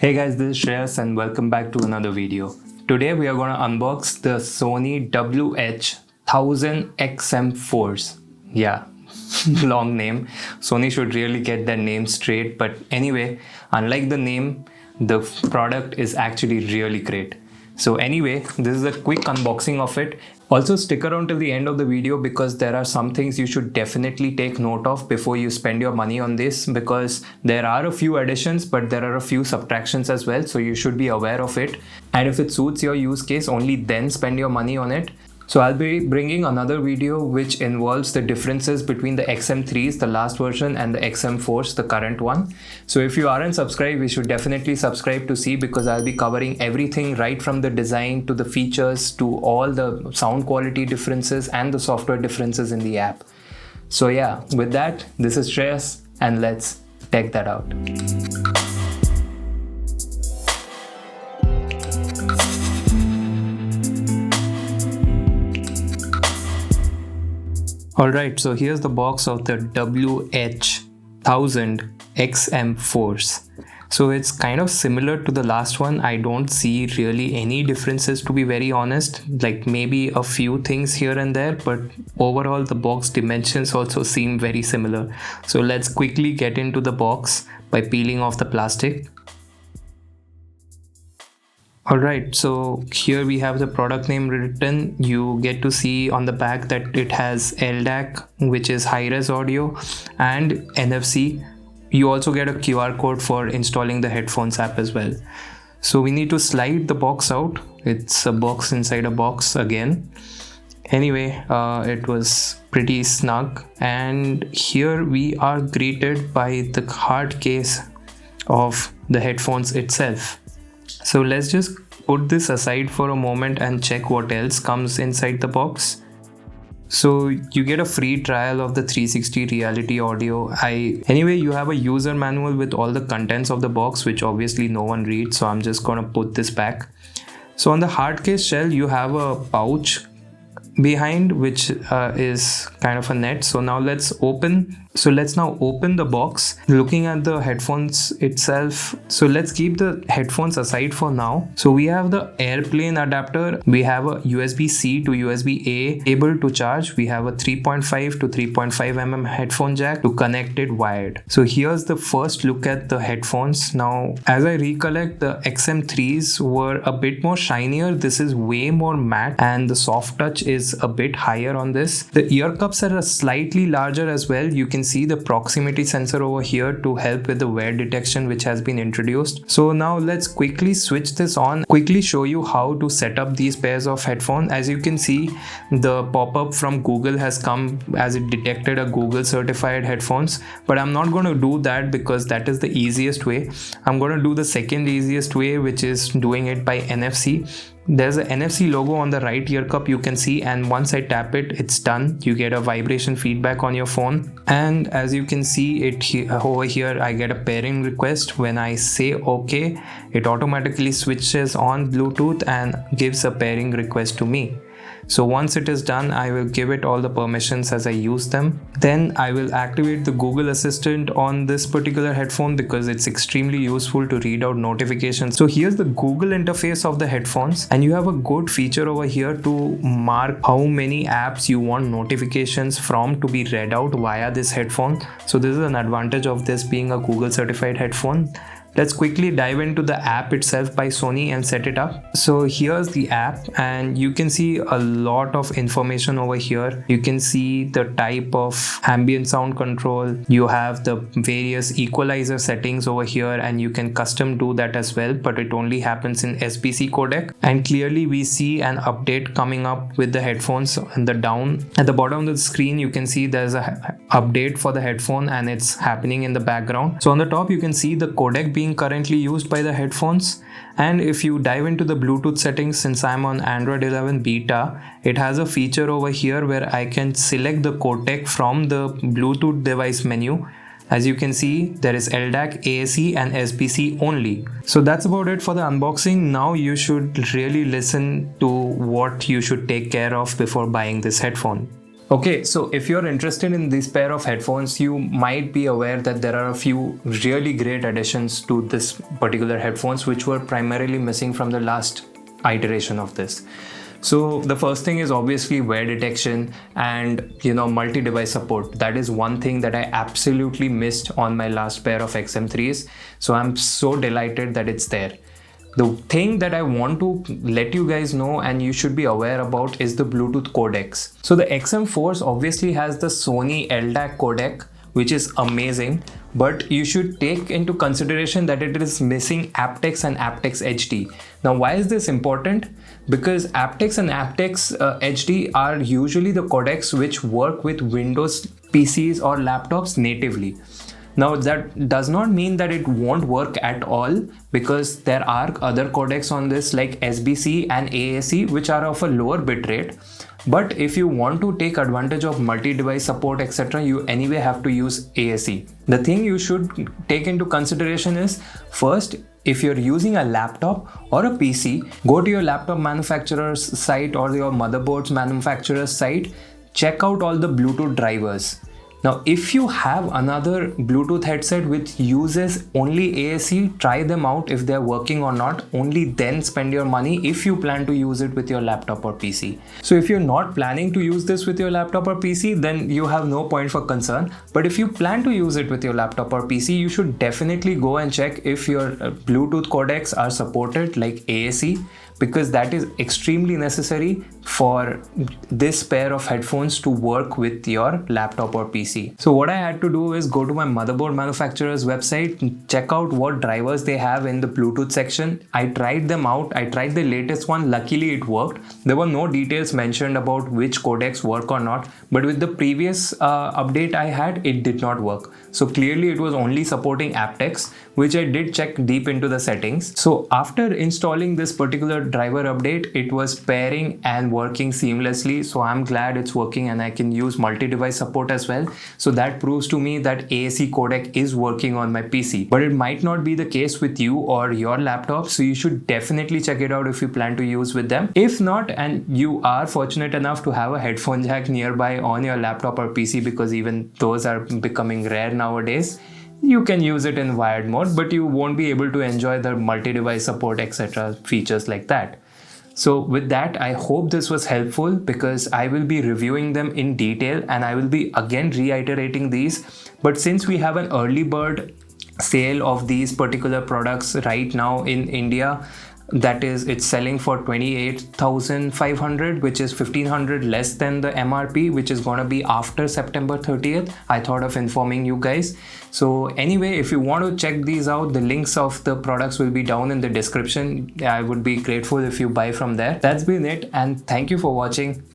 Hey guys, this is Shreyas and welcome back to another video. Today we are going to unbox the Sony WH-1000XM4s. Yeah, long name. Sony should really get their name straight, but anyway, unlike the name, the product is actually really great. So anyway, this is a quick unboxing of it. Also stick around till the end of the video because there are some things you should definitely take note of before you spend your money on this, because there are a few additions but there are a few subtractions as well, so you should be aware of it. And if it suits your use case, only then spend your money on it. So I'll be bringing another video which involves the differences between the XM3s, the last version, and the XM4s, the current one. So if you aren't subscribed, you should definitely subscribe to see, because I'll be covering everything right from the design to the features to all the sound quality differences and the software differences in the app. So yeah, with that, this is Shreyas and let's check that out. Alright, so here's the box of the WH-1000XM4s. So it's kind of similar to the last one. I don't see really any differences, to be very honest, like maybe a few things here and there, but overall the box dimensions also seem very similar. So let's quickly get into the box by peeling off the plastic. Alright, so here we have the product name written. You get to see on the back that it has LDAC, which is high-res audio, and NFC. You also get a QR code for installing the headphones app as well. So we need to slide the box out. It's a box inside a box again. Anyway, it was pretty snug, and here we are greeted by the hard case of the headphones itself. So let's just put this aside for a moment and check what else comes inside the box. So you get a free trial of the 360 reality audio. Anyway, you have a user manual with all the contents of the box, which obviously no one reads, so I'm just gonna put this back. So on the hard case shell, you have a pouch behind, which is kind of a net. So now let's now open the box, looking at the headphones itself. So let's keep the headphones aside for now. So we have the airplane adapter, we have a USB-C to USB-A cable to charge, we have a 3.5 to 3.5mm headphone jack to connect it wired. So here's the first look at the headphones. Now as I recollect, the XM3s were a bit more shinier. This is way more matte and the soft touch is a bit higher on this. The ear cups are slightly larger as well. You can see the proximity sensor over here to help with the wear detection, which has been introduced. So now let's quickly switch this on, quickly show you how to set up these pairs of headphones. As you can see, the pop-up from Google has come as it detected a Google certified headphones, but I'm not going to do that because that is the easiest way. I'm going to do the second easiest way, which is doing it by NFC. There's an NFC logo on the right ear cup, you can see, and once I tap it, it's done. You get a vibration feedback on your phone, and as you can see it over here, I get a pairing request. When I say OK, it automatically switches on Bluetooth and gives a pairing request to me. So once it is done, I will give it all the permissions as I use them. Then I will activate the Google Assistant on this particular headphone because it's extremely useful to read out notifications. So here's the Google interface of the headphones, and you have a good feature over here to mark how many apps you want notifications from to be read out via this headphone. So this is an advantage of this being a Google certified headphone. Let's quickly dive into the app itself by Sony and set it up. So here's the app, and you can see a lot of information over here. You can see the type of ambient sound control. You have the various equalizer settings over here, and you can custom do that as well, but it only happens in SBC codec. And clearly we see an update coming up with the headphones. And the down at the bottom of the screen, you can see there's a update for the headphone and it's happening in the background. So on the top, you can see the codec being currently used by the headphones. And if you dive into the Bluetooth settings, since I'm on Android 11 beta, it has a feature over here where I can select the codec from the Bluetooth device menu. As you can see, there is LDAC, AAC and SBC only. So that's about it for the unboxing. Now you should really listen to what you should take care of before buying this headphone. Okay, so if you're interested in this pair of headphones, you might be aware that there are a few really great additions to this particular headphones which were primarily missing from the last iteration of this. So the first thing is obviously wear detection and multi-device support. That is one thing that I absolutely missed on my last pair of XM3s. So I'm so delighted that it's there. The thing that I want to let you guys know and you should be aware about is the Bluetooth codecs. So the XM4s obviously has the Sony LDAC codec, which is amazing, but you should take into consideration that it is missing aptX and aptX HD. Now, why is this important? Because aptX and aptX HD are usually the codecs which work with Windows PCs or laptops natively. Now, that does not mean that it won't work at all, because there are other codecs on this like SBC and AAC which are of a lower bitrate. But if you want to take advantage of multi-device support, etc., you anyway have to use AAC. The thing you should take into consideration is, first, if you're using a laptop or a PC, go to your laptop manufacturer's site or your motherboard's manufacturer's site, check out all the Bluetooth drivers. Now, if you have another Bluetooth headset which uses only AAC, try them out if they're working or not. Only then spend your money if you plan to use it with your laptop or PC. So if you're not planning to use this with your laptop or PC, then you have no point for concern. But if you plan to use it with your laptop or PC, you should definitely go and check if your Bluetooth codecs are supported like AAC, because that is extremely necessary for this pair of headphones to work with your laptop or PC. So what I had to do is go to my motherboard manufacturer's website, check out what drivers they have in the Bluetooth section. I tried them out. I tried the latest one. Luckily it worked. There were no details mentioned about which codecs work or not, but with the previous update I had, it did not work. So clearly it was only supporting aptX, which I did check deep into the settings. So after installing this particular driver update, it was pairing and working seamlessly. So I'm glad it's working and I can use multi-device support as well. So that proves to me that AAC codec is working on my PC, but it might not be the case with you or your laptop. So you should definitely check it out if you plan to use with them. If not, and you are fortunate enough to have a headphone jack nearby on your laptop or PC, because even those are becoming rare nowadays, you can use it in wired mode, but you won't be able to enjoy the multi-device support, etc. features like that. So with that, I hope this was helpful, because I will be reviewing them in detail and I will be again reiterating these. But since we have an early bird sale of these particular products right now in India, that is, it's selling for 28,500, which is 1,500 less than the MRP, which is going to be after September 30th. I thought of informing you guys. So anyway, if you want to check these out, the links of the products will be down in the description. I would be grateful if you buy from there. That's been it, and thank you for watching.